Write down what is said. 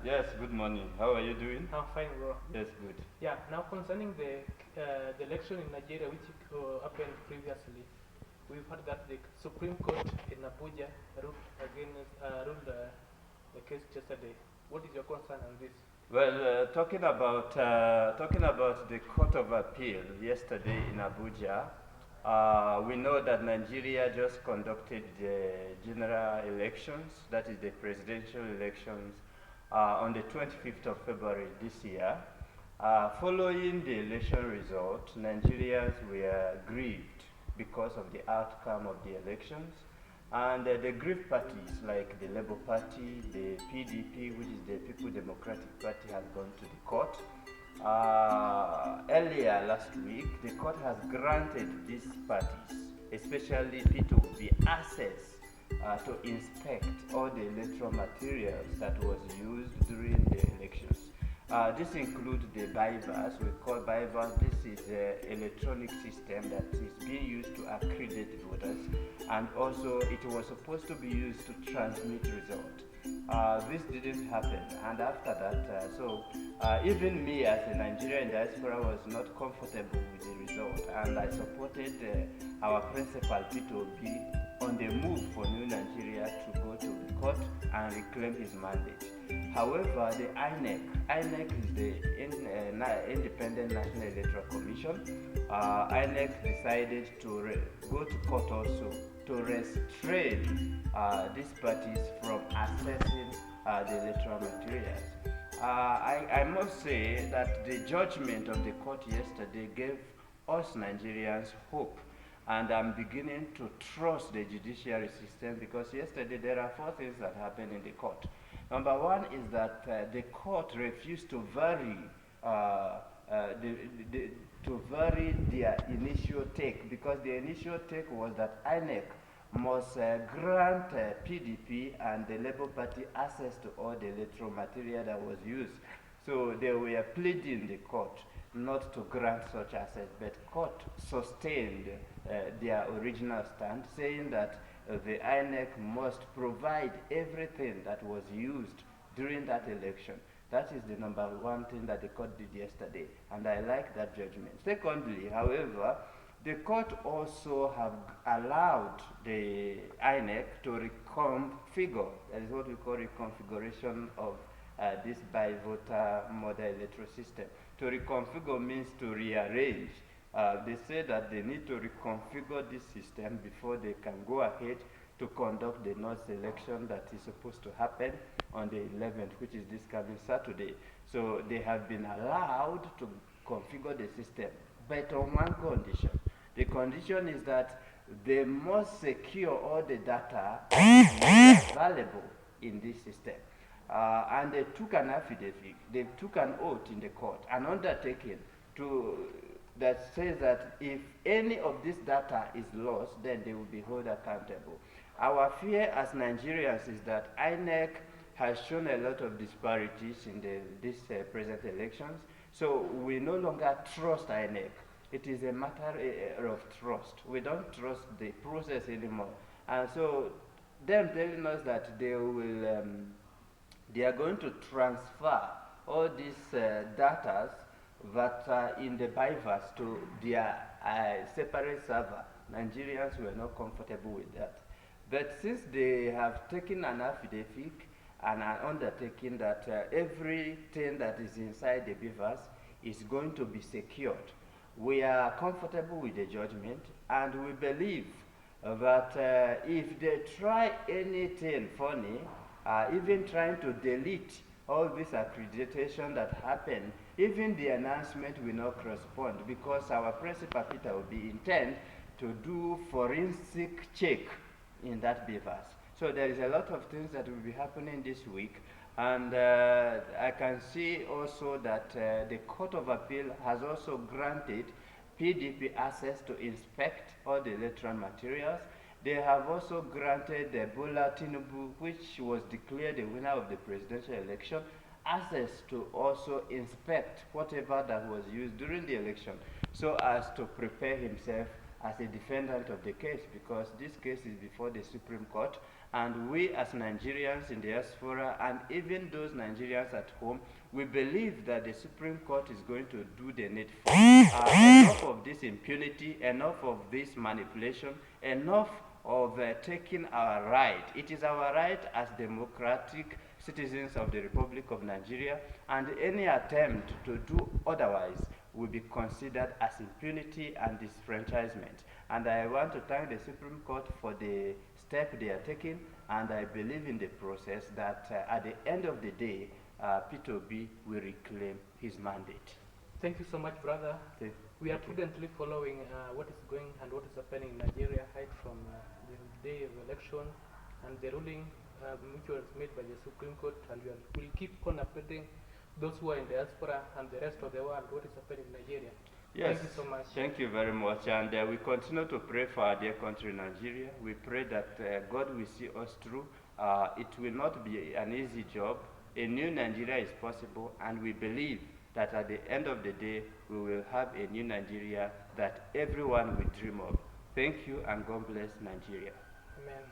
Yes, good morning. How are you doing? I'm fine, bro. Yes, good. Yeah, now concerning the election in Nigeria, which happened previously, we've heard that the Supreme Court in Abuja ruled the case yesterday. What is your concern on this? Well, talking about the Court of Appeal yesterday in Abuja, we know that Nigeria just conducted the general elections, that is the presidential elections, on the 25th of February this year. Following the election result, Nigerians were grieved because of the outcome of the elections. And the grieved parties like the Labour Party, the PDP, which is the People Democratic Party, has gone to the court. Earlier last week, the court has granted these parties, especially P2B, access to inspect all the electoral materials that was used during the elections. This includes the BIVAS. We call BIVAS. This is an electronic system that is being used to accredit voters, and also it was supposed to be used to transmit results. This didn't happen, and after that, even me as a Nigerian diaspora was not comfortable with the result, and I supported our principal P2B on the move for New Nigeria to go to the court and reclaim his mandate. However, the INEC is the Independent National Electoral Commission. INEC decided to go to court also to restrain these parties from accessing the electoral materials. I must say that the judgment of the court yesterday gave us Nigerians hope, and I'm beginning to trust the judiciary system because yesterday there are four things that happened in the court. Number one is that the court refused to vary their initial take, because the initial take was that INEC must grant PDP and the Labour Party access to all the electoral material that was used. So they were pleading the court not to grant such access, but court sustained their original stand, saying that the INEC must provide everything that was used during that election. That is the number one thing that the court did yesterday, and I like that judgment. Secondly, however, the court also have allowed the INEC to reconfigure, that is what we call reconfiguration of this by-voter model electoral system. To reconfigure means to rearrange. They say that they need to reconfigure this system before they can go ahead to conduct the next election that is supposed to happen on the 11th, which is this coming Saturday. So they have been allowed to configure the system, but on one condition. The condition is that they must secure all the data available in this system. And they took an affidavit, they took an oath in the court, an undertaking that says that if any of this data is lost, then they will be held accountable. Our fear as Nigerians is that INEC has shown a lot of disparities in these present elections, so we no longer trust INEC. It is a matter of trust. We don't trust the process anymore. And so them telling us that they are going to transfer all these data that are in the BIVAS to their separate server. Nigerians were not comfortable with that. But since they have taken an affidavit and an undertaking that everything that is inside the BIVAS is going to be secured, we are comfortable with the judgment, and we believe that if they try anything funny, even trying to delete all this accreditation that happened, even the announcement will not correspond, because our principal Peter will be intent to do forensic check in that BIVAS. So there is a lot of things that will be happening this week, and I can see also that the Court of Appeal has also granted PDP access to inspect all the electoral materials. They have also granted Bola Tinubu, which was declared the winner of the presidential election, access to also inspect whatever that was used during the election, so as to prepare himself as a defendant of the case, because this case is before the Supreme Court, and we as Nigerians in the diaspora and even those Nigerians at home, we believe that the Supreme Court is going to do the needful. Enough of this impunity, enough of this manipulation, enough of taking our right. It is our right as democratic citizens of the Republic of Nigeria, and any attempt to do otherwise will be considered as impunity and disfranchisement. And I want to thank the Supreme Court for the step they are taking, and I believe in the process that at the end of the day, Peter Obi will reclaim his mandate. Thank you so much, brother. We are prudently following what is going and what is happening in Nigeria right from the day of election and the ruling which was made by the Supreme Court, and we will keep on updating those who are in diaspora and the rest of the world what is happening in Nigeria. Yes, thank you so much. Thank you very much, and we continue to pray for our dear country, Nigeria. We pray that God will see us through. It will not be an easy job. A new Nigeria is possible, and we believe that at the end of the day, we will have a new Nigeria that everyone will dream of. Thank you, and God bless Nigeria. Amen.